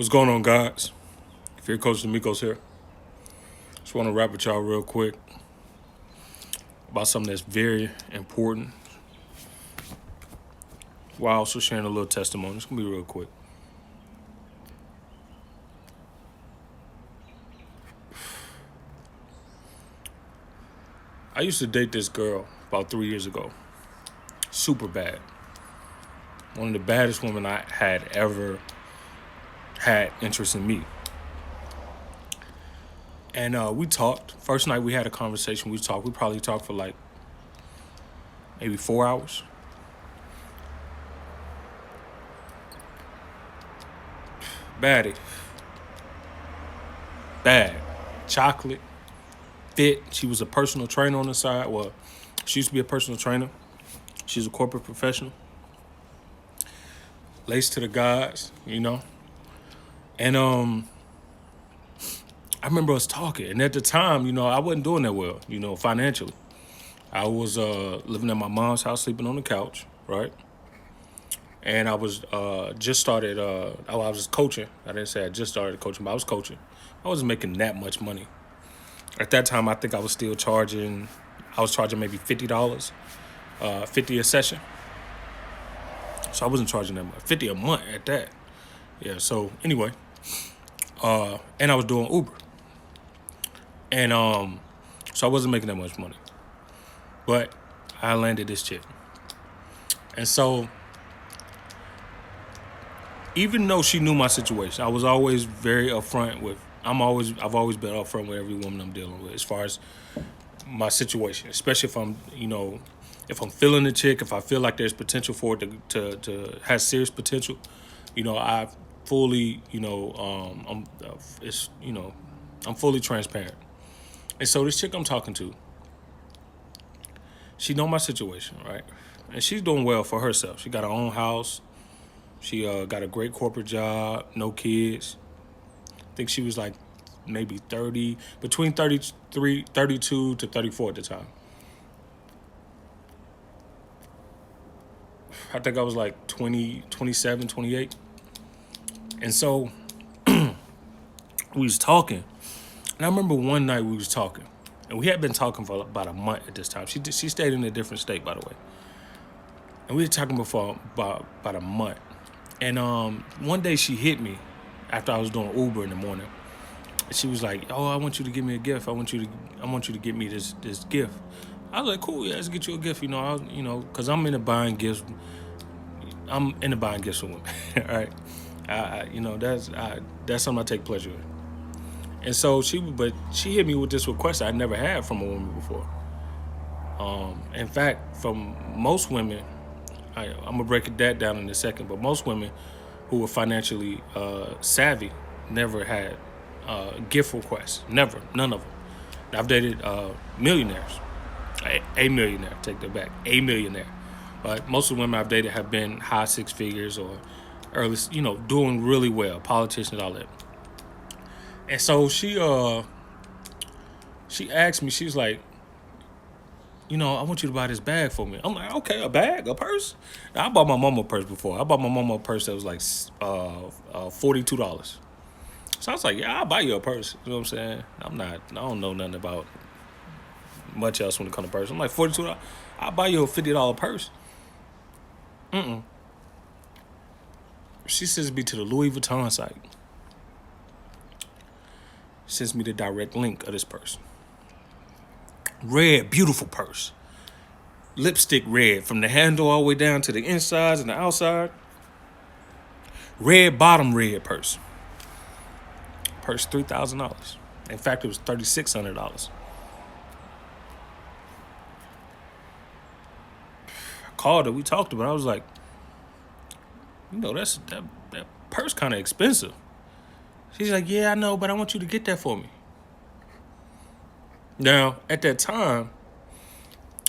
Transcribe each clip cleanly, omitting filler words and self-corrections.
What's going on, guys? FearCoach D'Amico's here. Just want to rap with y'all real quick about something that's very important, while also sharing a little testimony. It's going to be real quick. I used to date this girl about 3 years ago. Super bad. One of the baddest women I had ever had interest in me. And we talked. First night we had a conversation. We talked. We probably talked for like maybe 4 hours. Baddie. Bad. Chocolate. Fit. She was a personal trainer on the side. Well, she used to be a personal trainer. She's a corporate professional. Laced to the gods, you know. And I remember us talking. And at the time, you know, I wasn't doing that well, you know, financially. I was living at my mom's house, sleeping on the couch, right? And I was just started, I was coaching. I didn't say I just started coaching, but I was coaching. I wasn't making that much money. At that time, I think I was still charging, maybe $50, 50 a session. So I wasn't charging that much, 50 a month at that. Yeah, so anyway, and I was doing Uber. And so I wasn't making that much money. But I landed this chick. And so even though she knew my situation, I was always very upfront with, I've always been upfront with every woman I'm dealing with as far as my situation, especially if I'm, you know, if I'm feeling the chick, if I feel like there's potential for it to have serious potential, you know, I fully, you know, I'm fully transparent. And so this chick I'm talking to, she know my situation, right? And she's doing well for herself. She got her own house. She got a great corporate job, no kids. I think she was like maybe 30, between 32 to 34 at the time. I think I was like 20, 27, 28. And so we was talking. And I remember one night we was talking. And we had been talking for about a month at this time. She stayed in a different state, by the way. And we were talking for about a month. And one day she hit me after I was doing Uber in the morning. And she was like, "Oh, I want you to give me a gift. I want you to get me this gift." I was like, "Cool, yeah, let's get you a gift." You know, because I'm into buying gifts. I'm into buying gifts for women. All right, you know, that's something I take pleasure in. And so she hit me with this request I'd never had from a woman before. In fact, from most women, I'm gonna break that down in a second, but most women who were financially savvy never had gift requests. Never, none of them. I've dated millionaires, a millionaire. Take that back, a millionaire. But most of the women I've dated have been high six figures or early, you know, doing really well, politicians, all that. And so she asked me, she's like, "You know, I want you to buy this bag for me." I'm like, "Okay, a bag, a purse?" Now, I bought my mama a purse before. I bought my mama a purse that was like $42. So I was like, "Yeah, I'll buy you a purse." You know what I'm saying? I don't know nothing about much else when it comes to purse. I'm like, $42, I'll buy you a $50 purse. She sends me to the Louis Vuitton site. Sends me the direct link of this purse. Red, beautiful purse. Lipstick red from the handle all the way down to the insides and the outside. Red bottom red purse. Purse $3,000. In fact, it was $3,600. I called her. We talked about it. I was like, "You know, that purse kind of expensive." She's like, "Yeah, I know, but I want you to get that for me." Now, at that time,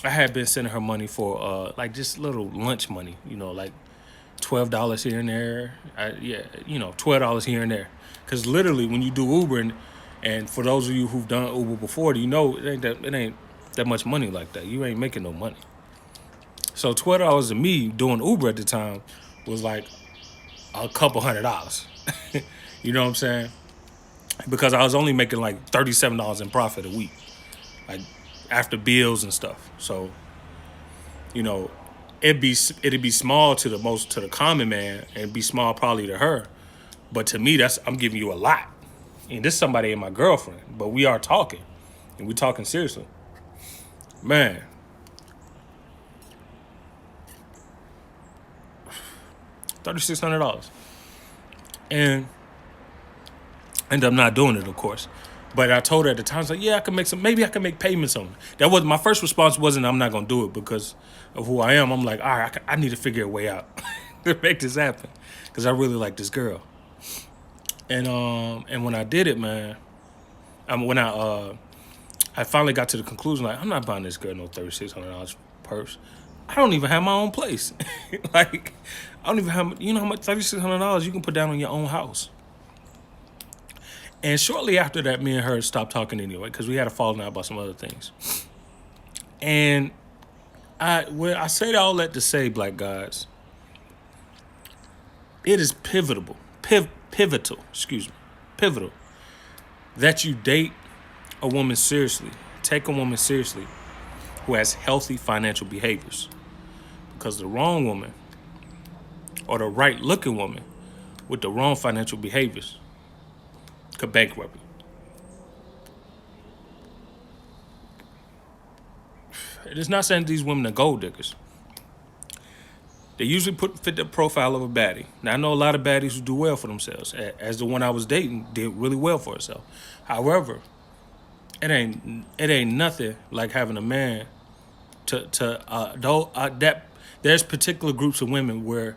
I had been sending her money for like just little lunch money, you know, like $12 here and there. $12 here and there. Because literally, when you do Uber, and for those of you who've done Uber before, you know it ain't that much money like that. You ain't making no money. So $12 to me doing Uber at the time was like a couple $100. You know what I'm saying? Because I was only making like $37 in profit a week, like after bills and stuff. So, you know, it'd be small to the common man, and it'd be small probably to her. But to me, I'm giving you a lot. And this is somebody and my girlfriend, but we are talking, and we talking seriously. Man, $3,600, and ended up not doing it, of course. But I told her at the time, I was like, yeah, I can make some. Maybe I can make payments on it. That was my first response. Wasn't I'm not gonna do it because of who I am. I'm like, all right, I need to figure a way out to make this happen because I really like this girl. And when I did it, man, when I finally got to the conclusion, like, I'm not buying this girl no $3,600 purse. I don't even have my own place. Like, I don't even have, you know how much $3,600 you can put down on your own house. And shortly after that, me and her stopped talking anyway because we had a falling out about some other things. And I say all that to say, black guys, it is pivotal, that you date a woman seriously, take a woman seriously who has healthy financial behaviors. Because the wrong woman or the right looking woman with the wrong financial behaviors could bankrupt you. It is not saying these women are gold diggers. They usually fit the profile of a baddie. Now, I know a lot of baddies who do well for themselves, as the one I was dating did really well for herself. However, it ain't nothing like having a man that there's particular groups of women where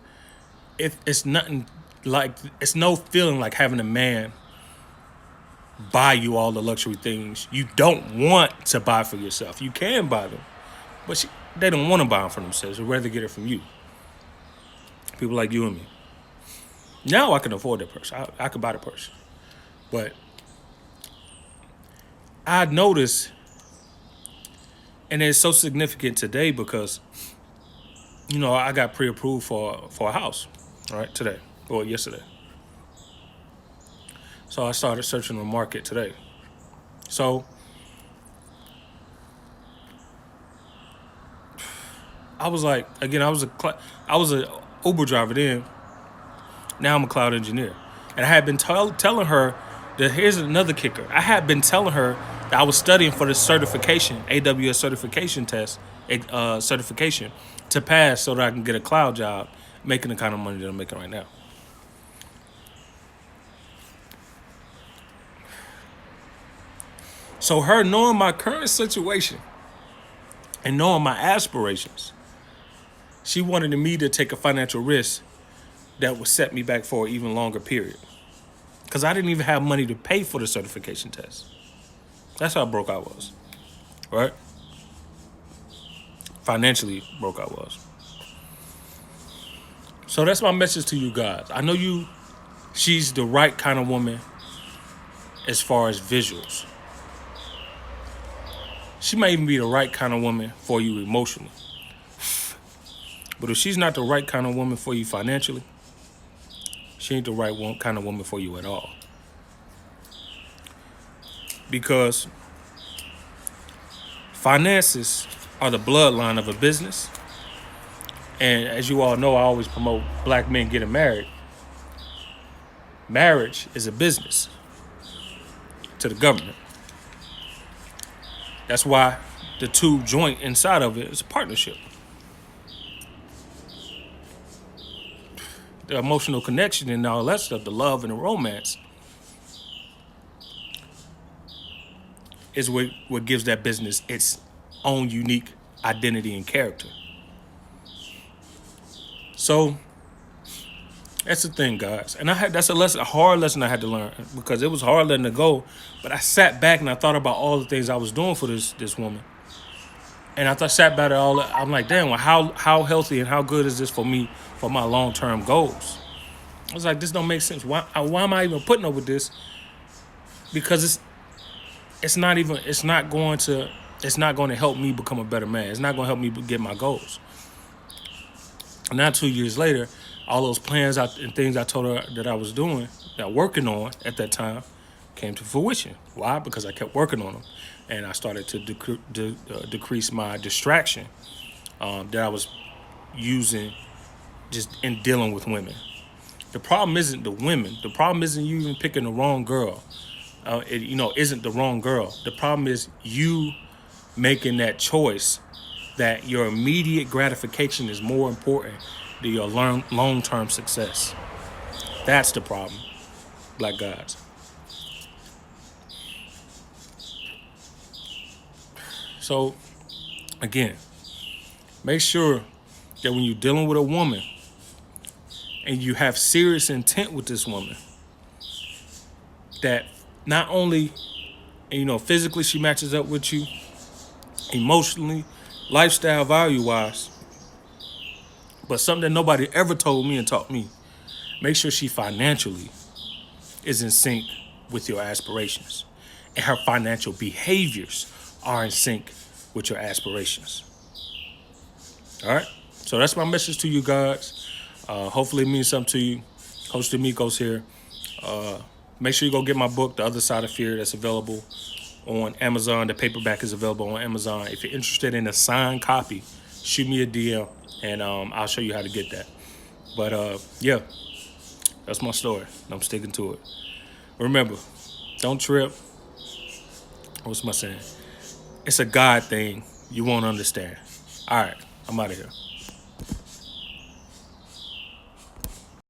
it's nothing like, it's no feeling like having a man buy you all the luxury things you don't want to buy for yourself. You can buy them, but they don't want to buy them for themselves. They'd rather get it from you. People like you and me. Now I can afford that purse. I could buy the purse. But I noticed, and it's so significant today because, you know, I got pre-approved for a house, right, today, or yesterday. So I started searching the market today. So I was like, again, I was a Uber driver then. Now I'm a cloud engineer. And I had been telling her that here's another kicker. I had been telling her that I was studying for the certification, AWS certification test, certification to pass so that I can get a cloud job making the kind of money that I'm making right now. So her knowing my current situation and knowing my aspirations, she wanted me to take a financial risk that would set me back for an even longer period. Because I didn't even have money to pay for the certification test. That's how broke I was, right? Financially broke I was. So that's my message to you guys. I know she's the right kind of woman as far as visuals. She might even be the right kind of woman for you emotionally. But if she's not the right kind of woman for you financially, she ain't the right kind of woman for you at all. Because finances are the bloodline of a business. And as you all know, I always promote black men getting married. Marriage is a business to the government. That's why the two joint inside of it is a partnership. The emotional connection and all that stuff, the love and the romance, is what gives that business its own unique identity and character. So that's the thing, guys. And that's a hard lesson I had to learn because it was hard letting it go. But I sat back and I thought about all the things I was doing for this woman. And I sat back at all. I'm like, damn, well, how healthy and how good is this for me for my long-term goals? I was like, this don't make sense. Why am I even putting up with this? Because it's not going to help me become a better man. It's not going to help me get my goals. And now 2 years later, all those plans and things I told her that I was doing, that working on at that time, came to fruition. Why? Because I kept working on them, and I started to decrease my distraction that I was using just in dealing with women. The problem isn't the women. The problem isn't you even picking the wrong girl. Isn't the wrong girl. The problem is you making that choice that your immediate gratification is more important than your long-term success. That's the problem, black guys. So, again, make sure that when you're dealing with a woman and you have serious intent with this woman, that not only, physically she matches up with you, emotionally, lifestyle value-wise, but something that nobody ever told me and taught me, make sure she financially is in sync with your aspirations. And her financial behaviors are in sync with your aspirations. All right? So that's my message to you guys. Hopefully it means something to you. Coach D'Amico's here. Make sure you go get my book, The Other Side of Fear, that's available on Amazon. The paperback is available on Amazon. If you're interested in a signed copy, shoot me a DM, and I'll show you how to get that. But, yeah, that's my story. I'm sticking to it. Remember, don't trip. What's my saying? It's a God thing you won't understand. All right, I'm out of here.